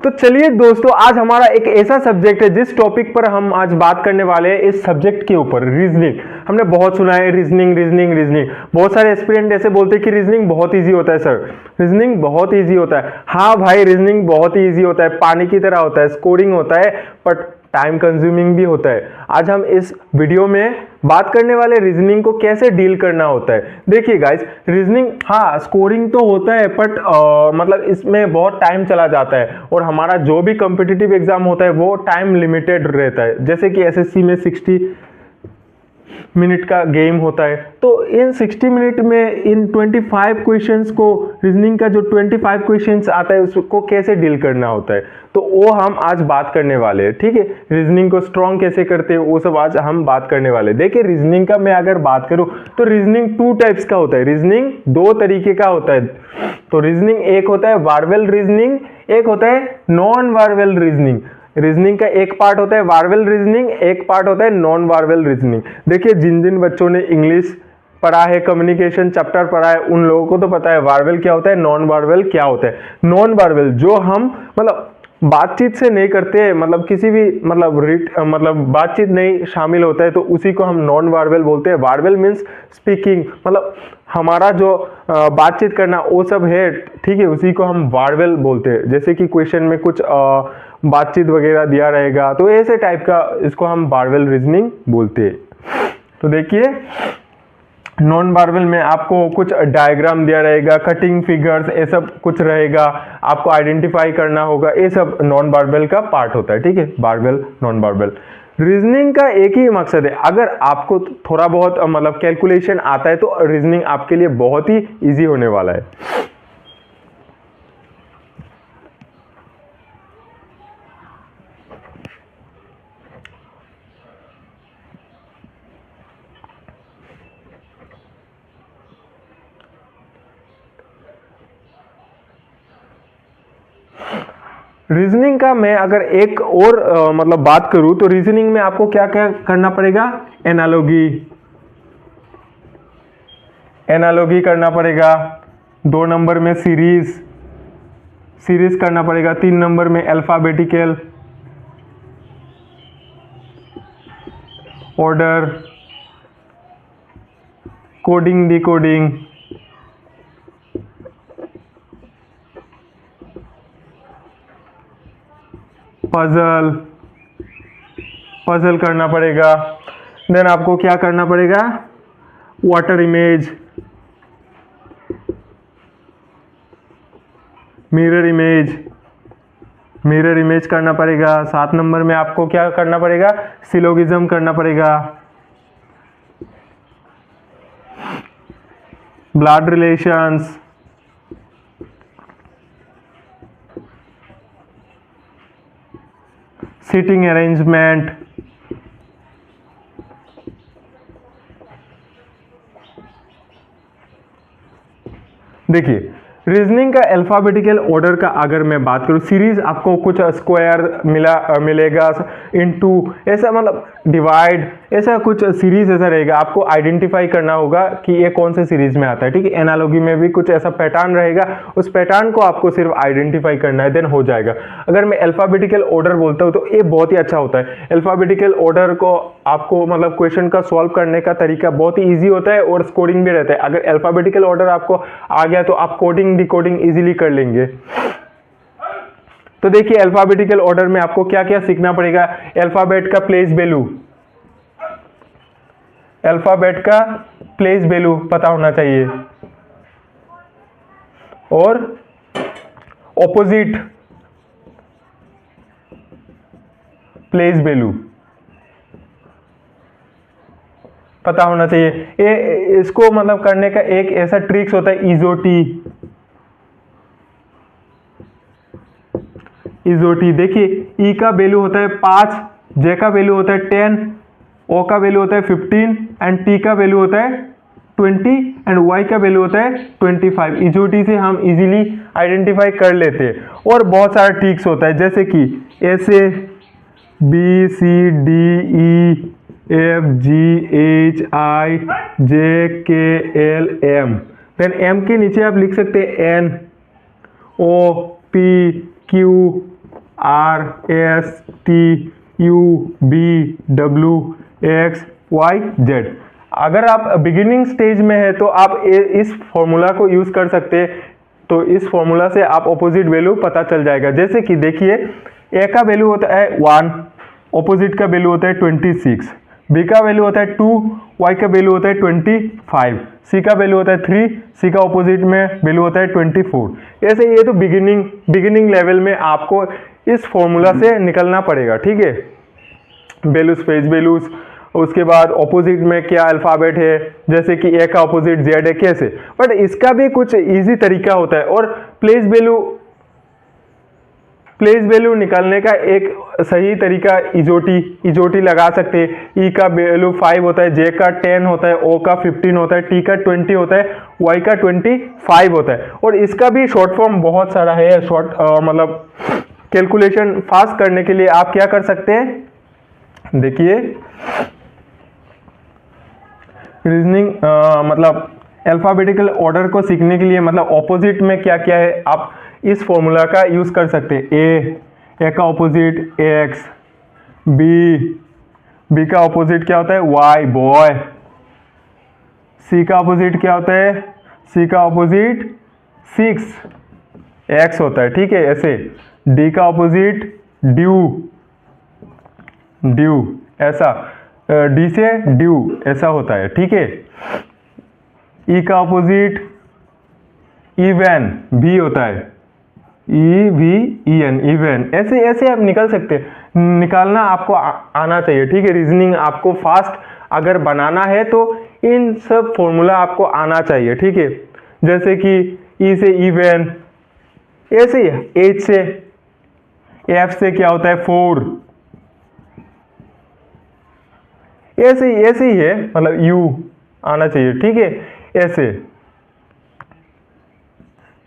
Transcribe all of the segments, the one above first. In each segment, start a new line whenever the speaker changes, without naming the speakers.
तो चलिए दोस्तों, आज हमारा एक ऐसा सब्जेक्ट है जिस टॉपिक पर हम आज बात करने वाले हैं, इस सब्जेक्ट के ऊपर रीजनिंग। हमने बहुत सुना है रीजनिंग रीजनिंग रीजनिंग। बहुत सारे एस्पिरेंट ऐसे बोलते हैं कि रीजनिंग बहुत इजी होता है। सर रीजनिंग बहुत इजी होता है। हाँ भाई, रीजनिंग बहुत ही इजी होता है, पानी की तरह होता है, स्कोरिंग होता है, बट टाइम कंज्यूमिंग भी होता है। आज हम इस वीडियो में बात करने वाले रीजनिंग को कैसे डील करना होता है। देखिए गाइस, रीजनिंग हाँ स्कोरिंग तो होता है, बट मतलब इसमें बहुत टाइम चला जाता है, और हमारा जो भी कॉम्पिटिटिव एग्जाम होता है वो टाइम लिमिटेड रहता है। जैसे कि एसएससी में 60 मिनट का गेम होता है, तो इन 60 मिनट में इन 25 क्वेश्चंस को, रीजनिंग का जो 25 क्वेश्चंस आता है उसको कैसे डील करना होता है, तो वो हम आज बात करने वाले हैं। ठीक है, रीजनिंग को स्ट्रॉन्ग कैसे करते हैं वो सब आज हम बात करने वाले हैं। देखिए, रीजनिंग का मैं अगर बात करूं तो रीजनिंग 2 टाइप्स का होता है। रीजनिंग 2 तरीके का होता है। तो रीजनिंग एक होता है वर्बल रीजनिंग, एक होता है नॉन वर्बल रीजनिंग। रीजनिंग का एक पार्ट होता है वर्बल रीजनिंग, एक पार्ट होता है नॉन वर्बल रीजनिंग। देखिए, जिन जिन बच्चों ने इंग्लिश पढ़ा है, कम्युनिकेशन चैप्टर पढ़ा है, उन लोगों को तो पता है वर्बल क्या होता है, नॉन वर्बल क्या होता है। नॉन वर्बल जो हम मतलब बातचीत से नहीं करते, मतलब किसी भी मतलब बातचीत नहीं शामिल होता है, तो उसी को हम नॉन वर्बल बोलते हैं। वर्बल मीन्स स्पीकिंग, मतलब हमारा जो बातचीत करना वो सब है, ठीक है, उसी को हम वर्बल बोलते हैं। जैसे कि क्वेश्चन में कुछ बातचीत वगैरह दिया रहेगा, तो ऐसे टाइप का इसको हम वर्बल रीजनिंग बोलते हैं। तो देखिए, नॉन वर्बल में आपको कुछ डायग्राम दिया रहेगा, कटिंग फिगर्स, ये सब कुछ रहेगा, आपको आइडेंटिफाई करना होगा, ये सब नॉन वर्बल का पार्ट होता है। ठीक है, वर्बल नॉन वर्बल। रीजनिंग का एक ही मकसद है, अगर आपको थोड़ा बहुत मतलब कैलकुलेशन आता है तो रीजनिंग आपके लिए बहुत ही इजी होने वाला है। रीजनिंग का मैं अगर एक और मतलब बात करूं तो रीजनिंग में आपको क्या क्या करना पड़ेगा, एनालॉजी, एनालॉजी करना पड़ेगा। 2 नंबर में सीरीज करना पड़ेगा। 3 नंबर में alphabetical order, coding decoding, puzzle करना पड़ेगा। देन आपको क्या करना पड़ेगा, वाटर इमेज, मिरर इमेज करना पड़ेगा। 7 नंबर में आपको क्या करना पड़ेगा, सिलोगिज्म करना पड़ेगा, ब्लड रिलेशंस, सीटिंग अरेंजमेंट, देखिए रीजनिंग का अल्फाबेटिकल ऑर्डर का अगर मैं बात करूं, सीरीज आपको कुछ स्क्वायर मिलेगा, इनटू, ऐसा मतलब डिवाइड, ऐसा कुछ सीरीज ऐसा रहेगा। आपको आइडेंटिफाई करना होगा कि ये कौन से सीरीज में आता है। ठीक है, एनालॉजी में भी कुछ ऐसा पैटर्न रहेगा, उस पैटर्न को आपको सिर्फ आइडेंटिफाई करना है, देन हो जाएगा। अगर मैं अल्फाबेटिकल ऑर्डर बोलता हूं तो ये बहुत ही अच्छा होता है। अल्फाबेटिकल ऑर्डर को आपको मतलब क्वेश्चन का सॉल्व करने का तरीका बहुत ही ईजी होता है, और स्कोरिंग भी रहता है। अगर अल्फाबेटिकल ऑर्डर आपको आ गया तो आप कोडिंग डिकोडिंग इजीली कर लेंगे। तो देखिए, अल्फाबेटिकल ऑर्डर में आपको क्या क्या सीखना पड़ेगा। अल्फाबेट का प्लेस वैल्यू, अल्फाबेट का प्लेस वैल्यू पता होना चाहिए, और ऑपोजिट प्लेस वैल्यू पता होना चाहिए। ये इसको मतलब करने का एक ऐसा ट्रिक्स होता है, इजोटी। देखिए, ई का वैल्यू होता है 5, जे का वैल्यू होता है 10, ओ का वैल्यू होता है 15 एंड टी का वैल्यू होता है 20 एंड वाई का वैल्यू होता है 25। इजोटी से हम इजीली आइडेंटिफाई कर लेते हैं। और बहुत सारा ट्रिक्स होता है, जैसे कि ऐसे B C D E F G H I J K L M, then M के नीचे आप लिख सकते हैं N O P Q R S T U V W X Y Z। अगर आप बिगिनिंग स्टेज में है तो आप इस फॉर्मूला को यूज़ कर सकते हैं। तो इस फॉर्मूला से आप ऑपोजिट वैल्यू पता चल जाएगा। जैसे कि देखिए ए का वैल्यू होता है 1, ऑपोजिट का वैल्यू होता है 26, बी का वैल्यू होता है 2, वाई का वैल्यू होता है 25, सी का वैल्यू होता है 3, सी का ऑपोजिट में वैल्यू होता है 24। ऐसे ये तो बिगिनिंग लेवल में आपको इस फॉर्मूला से निकलना पड़ेगा, ठीक है। वैल्यूज, फेज वैल्यूज, उसके बाद ऑपोजिट में क्या अल्फ़ाबेट है, जैसे कि ए का ऑपोजिट जेड है, कैसे। बट इसका भी कुछ इजी तरीका होता है। और प्लेस वैल्यू निकालने का एक सही तरीका इजोटी लगा सकते हैं। ई का वैल्यू 5 होता है, जे का 10 होता है, ओ का 15 होता है, टी का 20 होता है, वाई का 25 होता है। और इसका भी शॉर्ट फॉर्म बहुत सारा है। मतलब कैलकुलेशन फास्ट करने के लिए आप क्या कर सकते हैं, देखिए रीजनिंग मतलब अल्फाबेटिकल ऑर्डर को सीखने के लिए, मतलब ऑपोजिट में क्या क्या है, आप इस फॉर्मूला का यूज कर सकते हैं। ए का ऑपोजिट एक्स, बी का ऑपोजिट क्या होता है वाई, बॉय। सी का ऑपोजिट क्या होता है, सी का ऑपोजिट 6, एक्स होता है, ठीक है। ऐसे डी का ऑपोजिट ड्यू, ऐसा डी से ड्यू ऐसा होता है, ठीक है। ई का ऑपोजिट इवन, भी होता है, EVEN, इवन। ऐसे आप निकल सकते हैं। निकालना आपको आना चाहिए, ठीक है। रीजनिंग आपको फास्ट अगर बनाना है तो इन सब फॉर्मूला आपको आना चाहिए, ठीक है। जैसे कि ई से इवन, ऐसे ही एच से, एफ से क्या होता है 4, ऐसे ही है, मतलब यू आना चाहिए, ठीक है। ऐसे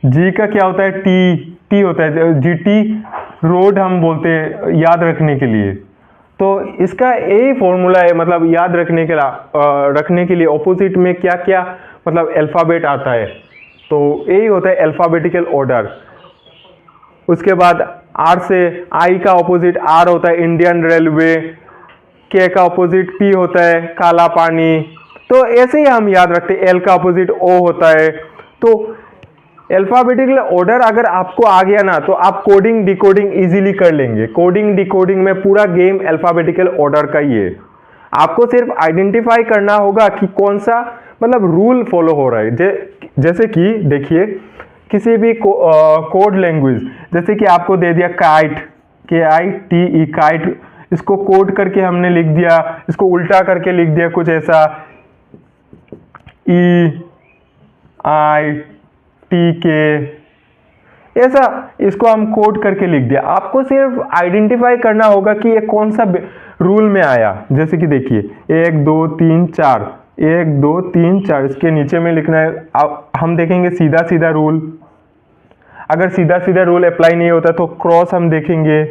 जी का क्या होता है टी होता है, जीटी रोड हम बोलते हैं याद रखने के लिए। तो इसका यही फॉर्मूला है, मतलब याद रखने के लिए ऑपोजिट में क्या क्या मतलब अल्फ़ाबेट आता है, तो यही होता है अल्फ़ाबेटिकल ऑर्डर। उसके बाद आर से, आई का ऑपोजिट आर होता है इंडियन रेलवे, के का ऑपोजिट पी होता है काला पानी। तो ऐसे ही हम याद रखते हैं। एल का ऑपोजिट ओ होता है। तो अल्फाबेटिकल ऑर्डर अगर आपको आ गया ना, तो आप कोडिंग डिकोडिंग इजीली कर लेंगे। कोडिंग डिकोडिंग में पूरा गेम अल्फाबेटिकल ऑर्डर का ही है। आपको सिर्फ आइडेंटिफाई करना होगा कि कौन सा मतलब रूल फॉलो हो रहा है। जैसे कि देखिए किसी भी कोड लैंग्वेज, जैसे कि आपको दे दिया काइट, KITE काइट, इसको कोड करके हमने लिख दिया, इसको उल्टा करके लिख दिया कुछ ऐसा EITK, ऐसा इसको हम कोड करके लिख दिया। आपको सिर्फ आइडेंटिफाई करना होगा कि ये कौन सा रूल में आया। जैसे कि देखिए 1 2 3 4, 1 2 3 4, इसके नीचे में लिखना है। अब हम देखेंगे सीधा सीधा रूल, अगर सीधा सीधा रूल अप्लाई नहीं होता तो क्रॉस हम देखेंगे,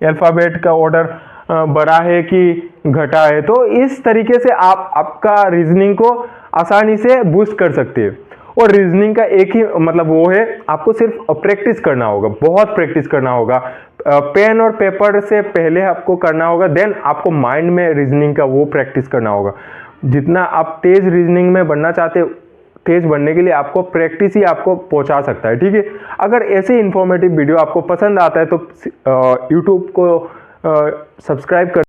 अल्फ़ाबेट का ऑर्डर बड़ा है कि घटा है। तो इस तरीके से आप आपका रीजनिंग को आसानी से बूस्ट कर सकते हैं। और रीजनिंग का एक ही मतलब वो है, आपको सिर्फ प्रैक्टिस करना होगा, बहुत प्रैक्टिस करना होगा। पेन और पेपर से पहले आपको करना होगा, देन आपको माइंड में रीजनिंग का वो प्रैक्टिस करना होगा। जितना आप तेज रीजनिंग में बनना चाहते हो, तेज बनने के लिए आपको प्रैक्टिस ही आपको पहुंचा सकता है, ठीक है। अगर ऐसे इंफॉर्मेटिव वीडियो आपको पसंद आता है तो यूट्यूब को सब्सक्राइब कर